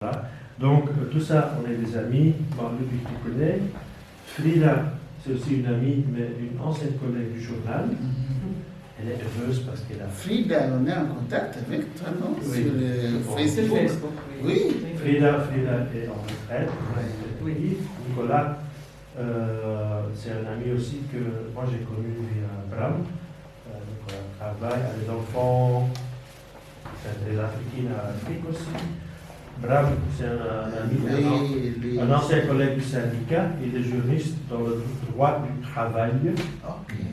Voilà. Donc, tout ça, on est des amis. Ludwig, tu connais. Frida, c'est aussi une amie, mais une ancienne collègue du journal. Elle est heureuse parce qu'elle a... Frida, on est en contact avec toi, non? Oui. Sur le Facebook. Oui. Frida est en retraite. Oui. Nicolas, c'est un ami aussi que moi j'ai connu via Bram. Nicolas travaille, a des enfants, c'est des Africains à Afrique aussi. Bram, c'est un ami, un ancien collègue du syndicat, il est juriste dans le droit du travail. Okay.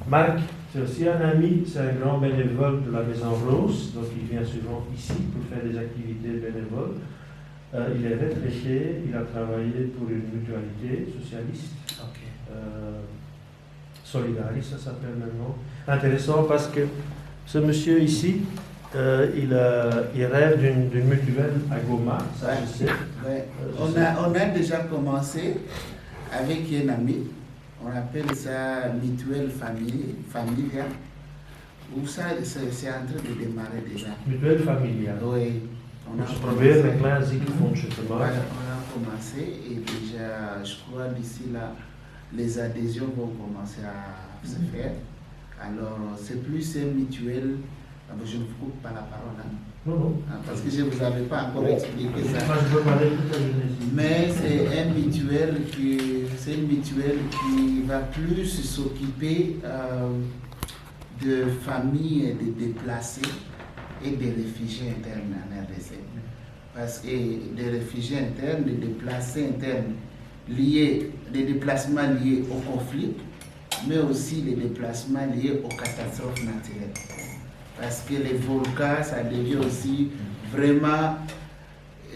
Marc, c'est aussi un ami, c'est un grand bénévole de la Maison Rose, donc il vient souvent ici pour faire des activités bénévoles. Il est retraité, il a travaillé pour une mutualité socialiste. Okay. Solidaris, ça s'appelle maintenant. Intéressant parce que ce monsieur ici, il rêve d'une mutuelle à Goma, ça je sais. Ouais. On a déjà commencé avec un ami, on appelle ça mutuelle familia, où ça c'est en train de démarrer déjà. Mutuelle familiale. Oui. On a probeer met klein ziekenfondsje te Voilà, maken. on a commencé et déjà, je crois d'ici là, les adhésions vont commencer à se faire. Alors, c'est plus un mutuel. Je ne vous coupe pas la parole, hein? Non. Parce que je ne vous avais pas encore expliqué ça. Moi, je veux parler toute la jeunesse. Mais c'est un mutuel qui va plus s'occuper de familles et de déplacés et des réfugiés internes en RDC. Parce que des réfugiés internes, des déplacés internes liés, des déplacements liés au conflit, mais aussi les déplacements liés aux catastrophes naturelles. Parce que les volcans, ça devient aussi vraiment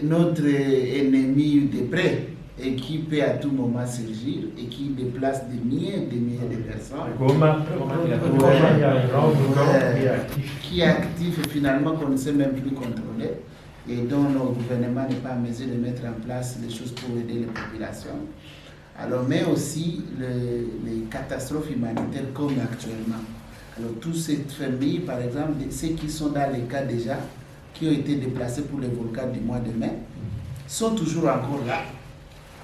notre ennemi de près et qui peut à tout moment surgir et qui déplace des milliers de personnes. Goma, il y a un grand volcan qui est actif. Qui est actif et finalement qu'on ne sait même plus contrôler et dont nos gouvernements n'est pas en mesure de mettre en place des choses pour aider les populations. Alors, mais aussi les catastrophes humanitaires comme actuellement. Alors, toutes ces familles, par exemple, ceux qui sont dans les cas déjà, qui ont été déplacés pour les volcans du mois de mai, sont toujours encore là.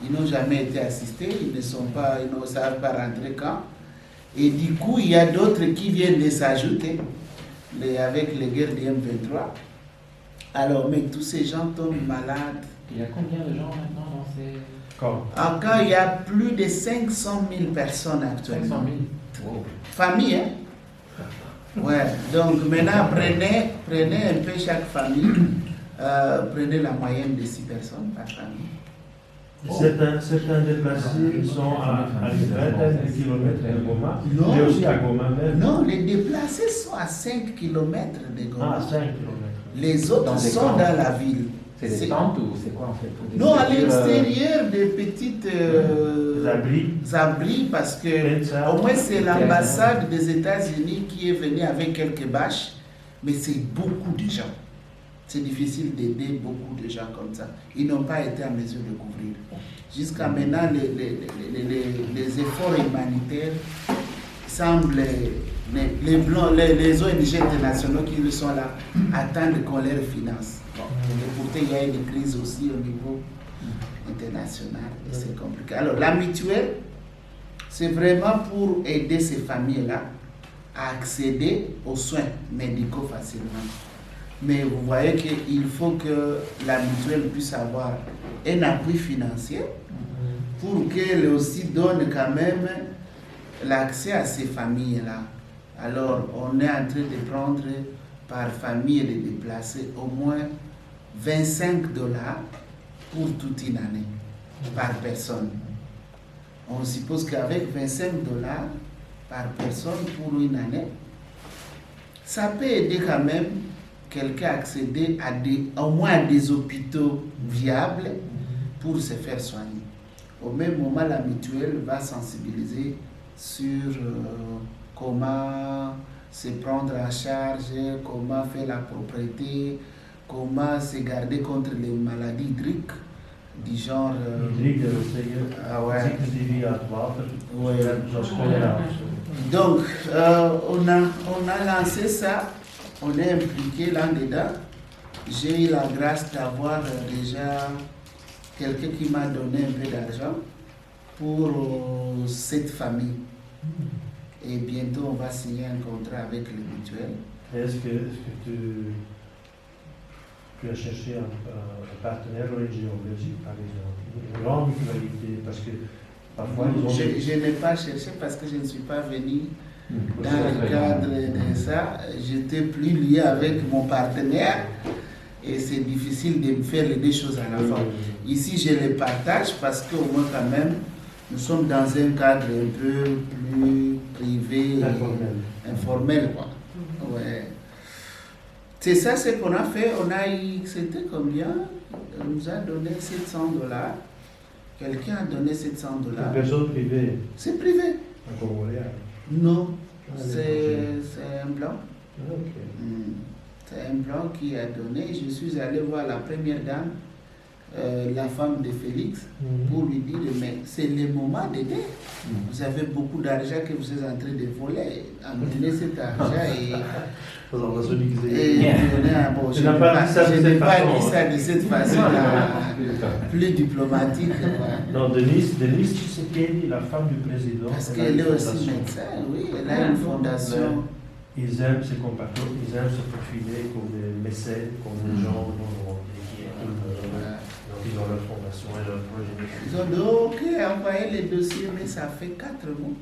Ils n'ont jamais été assistés, ils ne savent pas rentrer quand. Et du coup, il y a d'autres qui viennent de s'ajouter avec les guerres du M23. Alors, mais tous ces gens tombent malades. Il y a combien de gens maintenant dans ces... Encore, il y a plus de 500 000 personnes actuellement. 500 000 wow. Famille, hein? Ouais, donc maintenant, prenez un peu chaque famille, prenez la moyenne de 6 personnes par famille. Certains déplacés sont à une vingtaine de kilomètres de Goma, mais aussi à Goma même. Non, les déplacés sont à 5 kilomètres de Goma. Ah, 5 kilomètres. Les autres sont dans la ville. C'est des tentes ou c'est quoi en fait? Non, à l'extérieur, des petites abris, parce que au moins c'est l'ambassade des États-Unis qui est venue avec quelques bâches, mais c'est beaucoup de gens. C'est difficile d'aider beaucoup de gens comme ça. Ils n'ont pas été en mesure de couvrir. Jusqu'à maintenant, les efforts humanitaires semblent, les ONG internationaux qui sont là attendent qu'on les finance. Bon. Et pourtant, il y a une crise aussi au niveau international et c'est compliqué. Alors, la mutuelle, c'est vraiment pour aider ces familles-là à accéder aux soins médicaux facilement. Mais vous voyez qu'il faut que la mutuelle puisse avoir un appui financier pour qu'elle aussi donne quand même l'accès à ces familles-là. Alors, on est en train de prendre par famille et de déplacer au moins $25 pour toute une année, par personne. On suppose qu'avec $25 par personne pour une année, ça peut aider quand même quelqu'un à accéder au moins à des hôpitaux viables pour se faire soigner. Au même moment, la mutuelle va sensibiliser sur comment se prendre en charge, comment faire la propriété, comment se garder contre les maladies hydriques du genre... Donc, on a lancé ça, on est impliqué là-dedans j'ai eu la grâce d'avoir déjà quelqu'un qui m'a donné un peu d'argent pour cette famille. Et bientôt, on va signer un contrat avec le mutuel. Est-ce que tu as cherché un partenaire ONG en Belgique, par exemple, une grande mutualité, parce que parfois ils ont Je n'ai pas cherché parce que je ne suis pas venu dans le cadre de ça. J'étais plus lié avec mon partenaire et c'est difficile de me faire les deux choses à la fois. Ici, je les partage parce qu'au moins quand même, nous sommes dans un cadre un peu plus privé, informel quoi. Ouais. C'est ça ce qu'on a fait. On a eu, c'était combien? On nous a donné $700. Quelqu'un a donné $700. Une personne privée. C'est privé. Un Congolais. Non, c'est un blanc. Ah, ok. C'est un blanc qui a donné. Je suis allé voir la première dame, la femme de Félix, pour lui dire, mais c'est le moment d'aider. Vous avez beaucoup d'argent que vous êtes en train de voler. Amenez cet argent et bon, je n'ai pas dit ça de cette façon-là, plus diplomatique. Non, Denise Tshisekedi, la femme du président. Parce qu'elle est aussi médecin, oui, elle a une fondation. Ils aiment se compatriotes, ils aiment se profiler comme des mécènes, comme des gens qui ils ont leur fondation et leur projet. Ils ont dit, ok, envoyez les dossiers, mais ça fait 4 mois.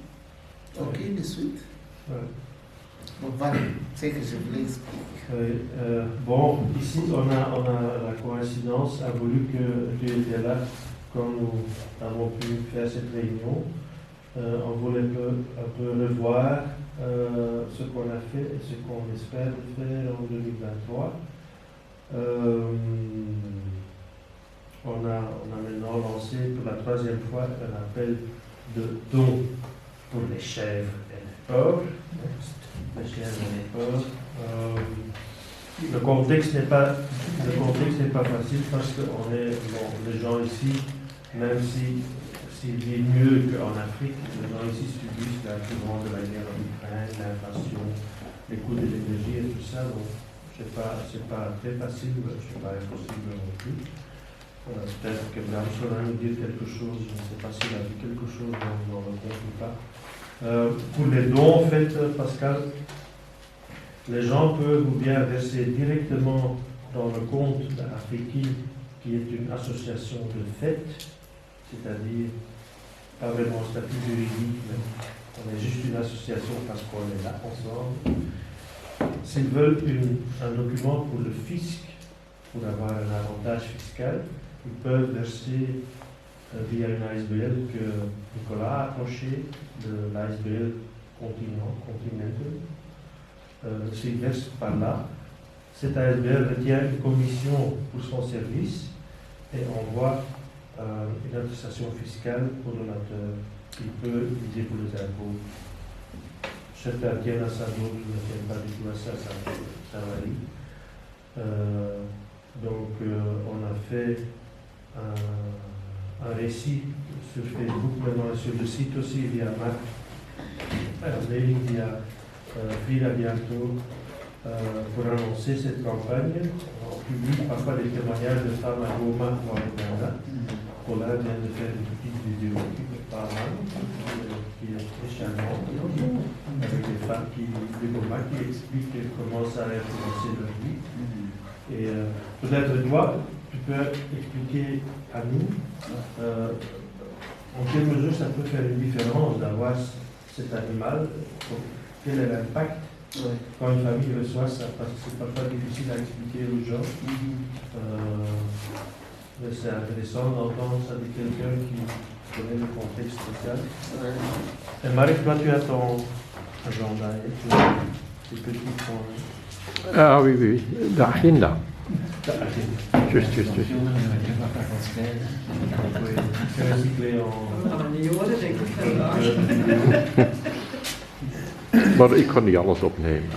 Ok, de suite. Ouais. Donc voilà, c'est ce que je voulais expliquer. Bon, ici, on a la coïncidence a voulu que tu étais là quand nous avons pu faire cette réunion. On voulait un peu revoir ce qu'on a fait et ce qu'on espère faire en 2023. On a maintenant lancé pour la 3e fois un appel de dons pour les chèvres et les porcs. Les chèvres et les porcs. Le contexte n'est pas facile parce que les gens ici, même s'ils vivent mieux qu'en Afrique, les gens ici subissent la plus grande de la guerre en Ukraine, l'inflation, les coûts de l'énergie et tout ça. Donc, c'est pas très facile, c'est pas impossible non plus. Peut-être que Bram saura nous dire quelque chose, je ne sais pas s'il a dit quelque chose dans le compte ou pas. Pour les dons, en fait, Pascal, les gens peuvent ou bien verser directement dans le compte d'Afriki, qui est une association de fête, c'est-à-dire pas vraiment un statut juridique, mais on est juste une association parce qu'on est là ensemble. S'ils veulent un document pour le fisc, pour avoir un avantage fiscal, ils peuvent verser via une ASBL que Nicolas a approché de l'ASBL Continental. S'il verse par là, cette ASBL retient une commission pour son service et envoie une attestation fiscale au donateur qui peut utiliser pour les impôts. Certains tiennent à ça, d'autres ne tiennent pas du tout à ça, ça varie. Donc on a fait un récit sur Facebook, maintenant sur le site aussi, via Marc, via Frida bientôt, pour annoncer cette campagne. On publie parfois des témoignages de femmes à Goma ou à Uganda. Paula vient de faire une petite vidéo qui est pas mal, qui est très charmante, avec des femmes de Goma qui expliquent comment ça a influencé leur vie. Et peut-être toi, tu peux expliquer à nous en quelle mesure ça peut faire une différence d'avoir cet animal, quel est l'impact quand une famille reçoit ça, parce que c'est parfois difficile à expliquer aux gens. Mais c'est intéressant d'entendre ça de quelqu'un qui connaît le contexte social. Et Marie, toi tu as ton agenda et tes petits points. Ah oui, l'agenda. Juste. C'est recyclé en... Maar ik kan niet alles opnemen.